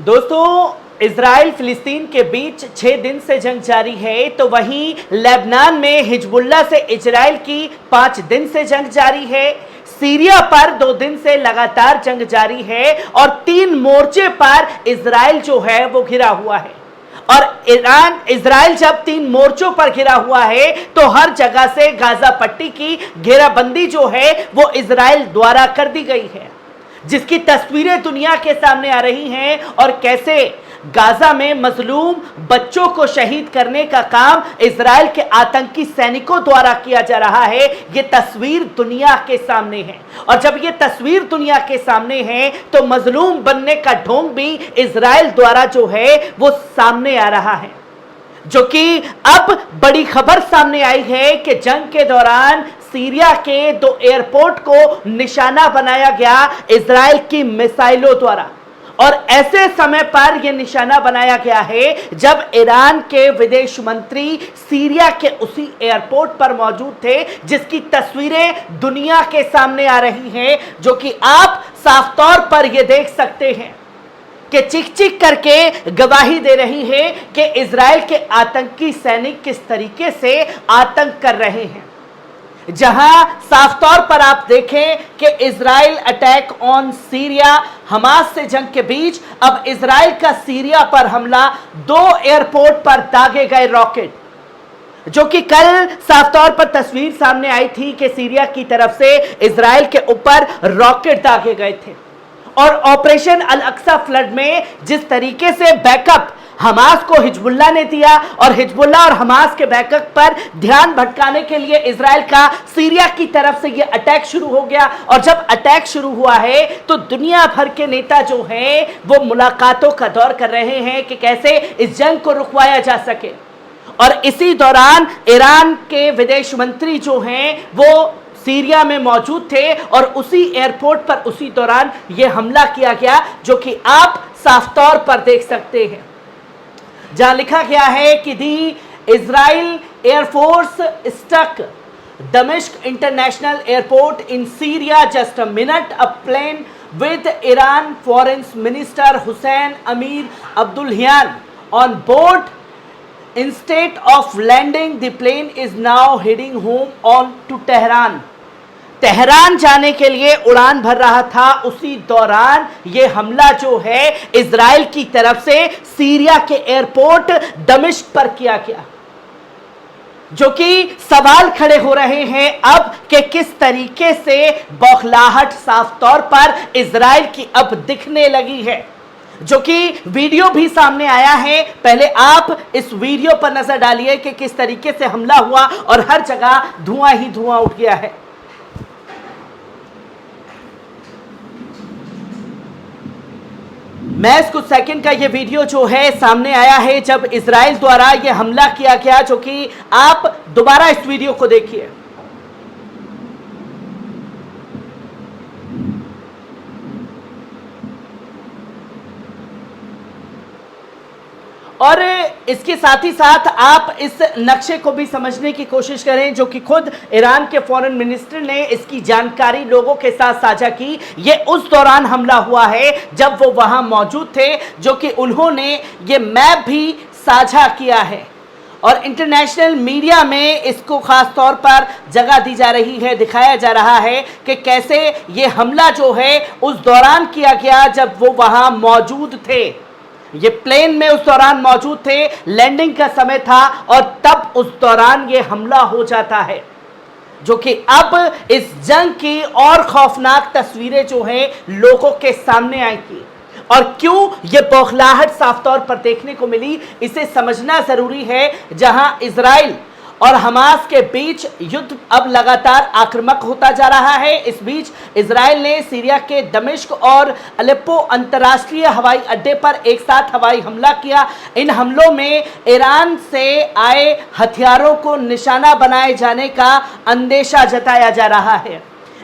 दोस्तों, इजराइल फिलिस्तीन के बीच 6 दिन से जंग जारी है, तो वहीं लेबनान में हिजबुल्ला से इजराइल की 5 दिन से जंग जारी है। सीरिया पर 2 दिन से लगातार जंग जारी है और 3 मोर्चे पर इजराइल जो है वो घिरा हुआ है। और इजराइल जब 3 मोर्चों पर घिरा हुआ है तो हर जगह से गाजा पट्टी की घेराबंदी जो है वो इजराइल द्वारा कर दी गई है, जिसकी तस्वीरें दुनिया के सामने आ रही हैं। और कैसे गाजा में मजलूम बच्चों को शहीद करने का काम इजराइल के आतंकी सैनिकों द्वारा किया जा रहा है, ये तस्वीर दुनिया के सामने है। और जब ये तस्वीर दुनिया के सामने है तो मजलूम बनने का ढोंग भी इजराइल द्वारा जो है वो सामने आ रहा है। जो कि अब बड़ी खबर सामने आई है कि जंग के दौरान सीरिया के 2 एयरपोर्ट को निशाना बनाया गया इजराइल की मिसाइलों द्वारा। और ऐसे समय पर यह निशाना बनाया गया है जब ईरान के विदेश मंत्री सीरिया के उसी एयरपोर्ट पर मौजूद थे, जिसकी तस्वीरें दुनिया के सामने आ रही हैं, जो कि आप साफ तौर पर यह देख सकते हैं कि चिक चिक करके गवाही दे रही है कि इजराइल के आतंकी सैनिक किस तरीके से आतंक कर रहे हैं। जहां साफ तौर पर आप देखें कि Israel attack on Syria, Hamas से जंग के बीच अब इजराइल का सीरिया पर हमला, 2 एयरपोर्ट पर दागे गए रॉकेट, जो कि कल साफ तौर पर तस्वीर सामने आई थी कि सीरिया की तरफ से इजराइल के ऊपर रॉकेट दागे गए थे। और ऑपरेशन अल अक्सा फ्लड में जिस तरीके से बैकअप हमास को हिजबुल्ला ने दिया और हिजबुल्ला और हमास के बैकअप पर ध्यान भटकाने के लिए इजराइल का सीरिया की तरफ से यह अटैक शुरू हो गया। और जब अटैक शुरू हुआ है तो दुनिया भर के नेता जो हैं वो मुलाकातों का दौर कर रहे हैं कि कैसे इस जंग को रुकवाया जा सके। और इसी दौरान ईरान के विदेश मंत्री जो हैं वो सीरिया में मौजूद थे और उसी एयरपोर्ट पर उसी दौरान यह हमला किया गया, जो कि आप साफ तौर पर देख सकते हैं, जहां लिखा गया है कि दी इजराइल एयरफोर्स स्टक दमिश्क international airport in Syria just a minute, a plane with Iran foreign minister Hussein Amir Abdollahian on board instead of landing the plane is now heading home on to Tehran. Tehran जाने के लिए उड़ान भर रहा था, उसी दौरान यह हमला जो है इजराइल की तरफ से सीरिया के एयरपोर्ट दमिश्क पर किया गया। जो कि सवाल खड़े हो रहे हैं अब कि किस तरीके से बौखलाहट साफ तौर पर इजराइल की अब दिखने लगी है, जो कि वीडियो भी सामने आया है। पहले आप इस वीडियो पर नजर डालिए कि किस तरीके से हमला हुआ और हर जगह धुआं ही धुआं उठ गया है। मैं कुछ सेकंड का ये वीडियो जो है सामने आया है जब इजराइल द्वारा ये हमला किया गया, जो कि आप दोबारा इस वीडियो को देखिए। और इसके साथ ही साथ आप इस नक्शे को भी समझने की कोशिश करें, जो कि खुद ईरान के फॉरेन मिनिस्टर ने इसकी जानकारी लोगों के साथ साझा की। ये उस दौरान हमला हुआ है जब वो वहां मौजूद थे, जो कि उन्होंने ये मैप भी साझा किया है। और इंटरनेशनल मीडिया में इसको खास तौर पर जगह दी जा रही है, दिखाया जा रहा है कि कैसे ये हमला जो है उस दौरान किया गया जब वो वहां मौजूद थे। ये प्लेन में उस दौरान मौजूद थे, लैंडिंग का समय था और तब उस दौरान ये हमला हो जाता है, जो कि अब इस जंग की और खौफनाक तस्वीरें जो हैं लोगों के सामने आएंगी। और क्यों ये बौखलाहट साफ तौर पर देखने को मिली, इसे समझना जरूरी है। जहां इजराइल और हमास के बीच युद्ध अब लगातार आक्रामक होता जा रहा है, इस बीच इजराइल ने सीरिया के दमिश्क और अलेप्पो अंतर्राष्ट्रीय हवाई अड्डे पर एक साथ हवाई हमला किया। इन हमलों में ईरान से आए हथियारों को निशाना बनाए जाने का अंदेशा जताया जा रहा है।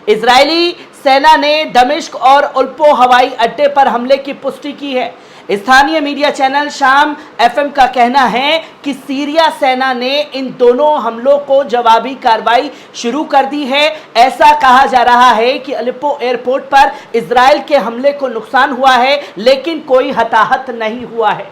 इजरायली सेना ने दमिश्क और अलेप्पो हवाई अड्डे पर हमले की पुष्टि की है। स्थानीय मीडिया चैनल शाम एफएम का कहना है कि सीरिया सेना ने इन दोनों हमलों को जवाबी कार्रवाई शुरू कर दी है। ऐसा कहा जा रहा है कि अलेप्पो एयरपोर्ट पर इजराइल के हमले को नुकसान हुआ है, लेकिन कोई हताहत नहीं हुआ है।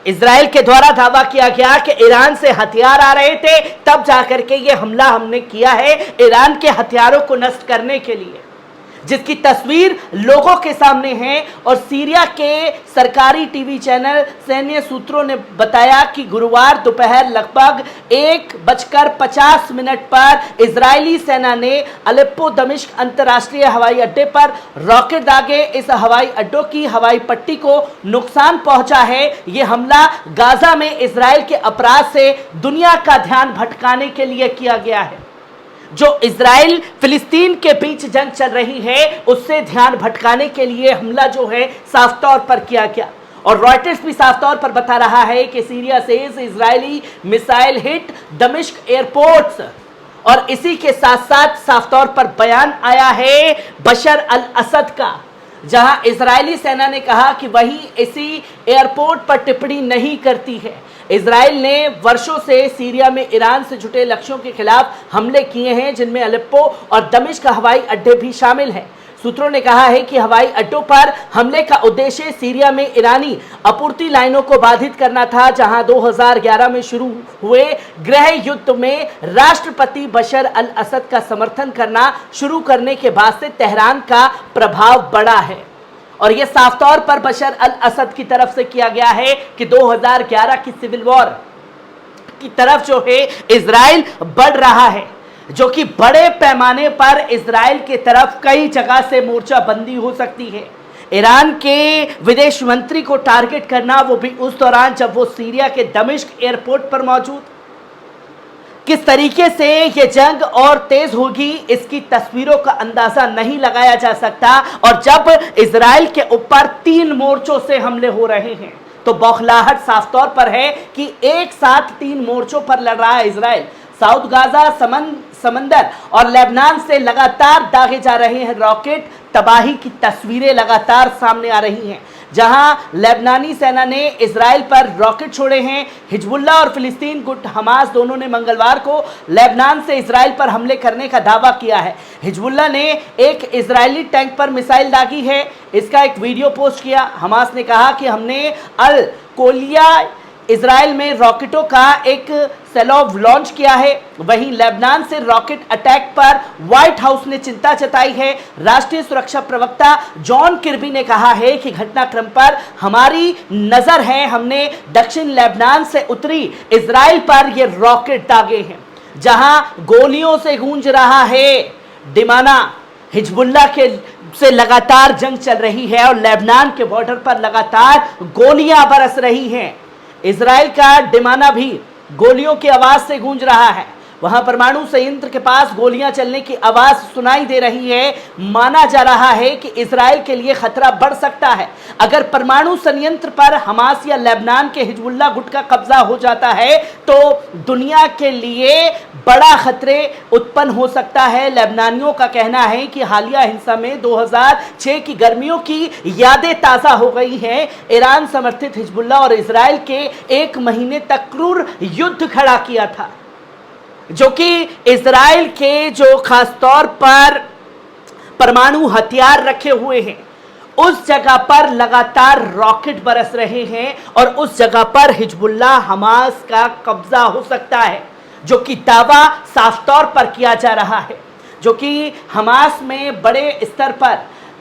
इजराइल के द्वारा दावा किया गया कि ईरान से हथियार आ रहे थे, तब जाकर के ये हमला हमने किया है ईरान के हथियारों को नष्ट करने के लिए, जिसकी तस्वीर लोगों के सामने है। और सीरिया के सरकारी टीवी चैनल सैन्य सूत्रों ने बताया कि गुरुवार दोपहर लगभग 1:50 पर इजरायली सेना ने अलेप्पो दमिश्क अंतर्राष्ट्रीय हवाई अड्डे पर रॉकेट दागे। इस हवाई अड्डों की हवाई पट्टी को नुकसान पहुंचा है। यह हमला गाजा में इजराइल के अपराध से दुनिया का ध्यान भटकाने के लिए किया गया है। जो इजराइल फिलिस्तीन के बीच जंग चल रही है, उससे ध्यान भटकाने के लिए हमला जो है साफ तौर पर किया गया। और रॉयटर्स भी साफ तौर पर बता रहा है कि सीरिया से इजरायली मिसाइल हिट दमिश्क एयरपोर्ट्स। और इसी के साथ साथ साफ तौर पर बयान आया है बशर अल असद का, जहां इजरायली सेना ने कहा कि वही इसी एयरपोर्ट पर टिप्पणी नहीं करती है। इजराइल ने वर्षों से सीरिया में ईरान से जुटे लक्ष्यों के खिलाफ हमले किए हैं, जिनमें अलेप्पो और दमिश्क हवाई अड्डे भी शामिल हैं। सूत्रों ने कहा है कि हवाई अड्डों पर हमले का उद्देश्य सीरिया में ईरानी आपूर्ति लाइनों को बाधित करना था, जहां 2011 में शुरू हुए गृह युद्ध में राष्ट्रपति बशर अल असद का समर्थन करना शुरू करने के बाद से तेहरान का प्रभाव बढ़ा है। और यह साफ तौर पर बशर अल असद की तरफ से किया गया है कि 2011 की सिविल वॉर की तरफ जो है इजराइल बढ़ रहा है, जो कि बड़े पैमाने पर इजराइल की तरफ कई जगह से मोर्चाबंदी हो सकती है। ईरान के विदेश मंत्री को टारगेट करना, वो भी उस दौरान जब वो सीरिया के दमिश्क एयरपोर्ट पर मौजूद। किस तरीके से ये जंग और तेज होगी, इसकी तस्वीरों का अंदाजा नहीं लगाया जा सकता। और जब इजराइल के ऊपर 3 मोर्चों से हमले हो रहे हैं, तो बौखलाहट साफ तौर पर है कि एक साथ 3 मोर्चों पर लड़ रहा है इजराइल। साउथ गाजा, समंदर और लेबनान से लगातार दागे जा रहे हैं रॉकेट। तबाही की तस्वीरें लगातार सामने आ रही हैं, जहां लेबनानी सेना ने इजराइल पर रॉकेट छोड़े हैं। हिजबुल्ला और फिलिस्तीन गुट हमास दोनों ने मंगलवार को लेबनान से इजराइल पर हमले करने का दावा किया है। हिजबुल्ला ने एक इजरायली टैंक पर मिसाइल दागी है, इसका एक वीडियो पोस्ट किया। हमास ने कहा कि हमने अल कोलिया इजराइल में रॉकेटों का एक सैलॉब लॉन्च किया है। वहीं लेबनान से रॉकेट अटैक पर व्हाइट हाउस ने चिंता जताई है। राष्ट्रीय सुरक्षा प्रवक्ता जॉन किर्बी ने कहा है कि घटनाक्रम पर हमारी नजर है, हमने दक्षिण लेबनान से उत्तरी इजराइल पर ये रॉकेट दागे हैं, जहां गोलियों से गूंज रहा है डिमाना। हिजबुल्ला के से लगातार जंग चल रही है और लेबनान के बॉर्डर पर लगातार गोलियां बरस रही हैं। इजराइल का डिमाना भी गोलियों की आवाज से गूंज रहा है। वहां परमाणु संयंत्र के पास गोलियां चलने की आवाज सुनाई दे रही है। माना जा रहा है कि इजराइल के लिए खतरा बढ़ सकता है। अगर परमाणु संयंत्र पर हमास या लेबनान के हिजबुल्ला गुट का कब्जा हो जाता है, तो दुनिया के लिए बड़ा खतरे उत्पन्न हो सकता है। लेबनानियों का कहना है कि हालिया हिंसा में 2006 की गर्मियों की यादें ताज़ा हो गई हैं। ईरान समर्थित हिजबुल्ला और इजराइल के 1 महीने तक क्रूर युद्ध खड़ा किया था, जो कि इजराइल के जो खास तौर पर परमाणु हथियार रखे हुए हैं, उस जगह पर लगातार रॉकेट बरस रहे हैं और उस जगह पर हिजबुल्ला हमास का कब्जा हो सकता है, जो कि दावा साफ तौर पर किया जा रहा है, जो कि हमास में बड़े स्तर पर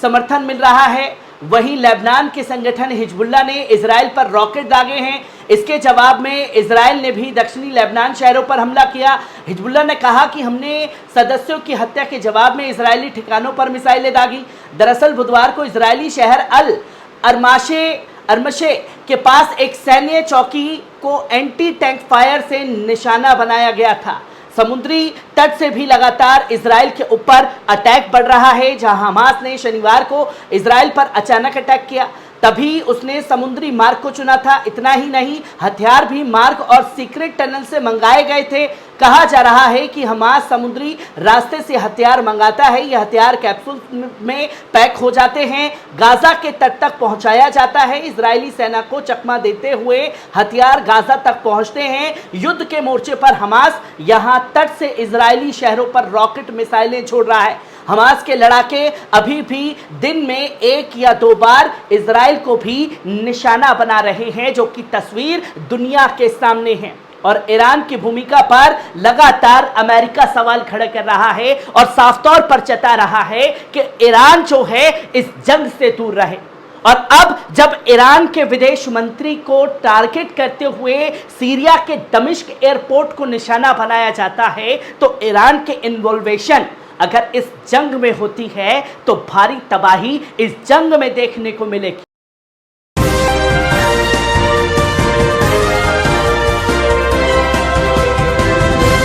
समर्थन मिल रहा है। वहीं लेबनान के संगठन हिजबुल्ला ने इजराइल पर रॉकेट दागे हैं। इसके जवाब में इजराइल ने भी दक्षिणी लेबनान शहरों पर हमला किया। हिजबुल्ला ने कहा कि हमने सदस्यों की हत्या के जवाब में इजरायली ठिकानों पर मिसाइलें दागी। दरअसल बुधवार को इजरायली शहर अल अरमशे के पास एक सैन्य चौकी को एंटी टैंक फायर से निशाना बनाया गया था। समुद्री तट से भी लगातार इजराइल के ऊपर अटैक बढ़ रहा है, जहां हमास ने शनिवार को इजराइल पर अचानक अटैक किया। तभी उसने समुद्री मार्ग को चुना था। इतना ही नहीं, हथियार भी मार्ग और सीक्रेट टनल से मंगाए गए थे। कहा जा रहा है कि हमास समुद्री रास्ते से हथियार मंगाता है। यह हथियार कैप्सूल में पैक हो जाते हैं, गाजा के तट तक पहुंचाया जाता है। इजरायली सेना को चकमा देते हुए हथियार गाजा तक पहुंचते हैं। युद्ध के मोर्चे पर हमास यहां तट से इजरायली शहरों पर रॉकेट मिसाइलें छोड़ रहा है। हमास के लड़ाके अभी भी दिन में 1 या 2 बार इजराइल को भी निशाना बना रहे हैं, जो कि तस्वीर दुनिया के सामने है। और ईरान की भूमिका पर लगातार अमेरिका सवाल खड़ा कर रहा है और साफ तौर पर जता रहा है कि ईरान जो है इस जंग से दूर रहे। और अब जब ईरान के विदेश मंत्री को टारगेट करते हुए सीरिया के दमिश्क एयरपोर्ट को निशाना बनाया जाता है, तो ईरान के इन्वॉल्वेशन अगर इस जंग में होती है तो भारी तबाही इस जंग में देखने को मिलेगी।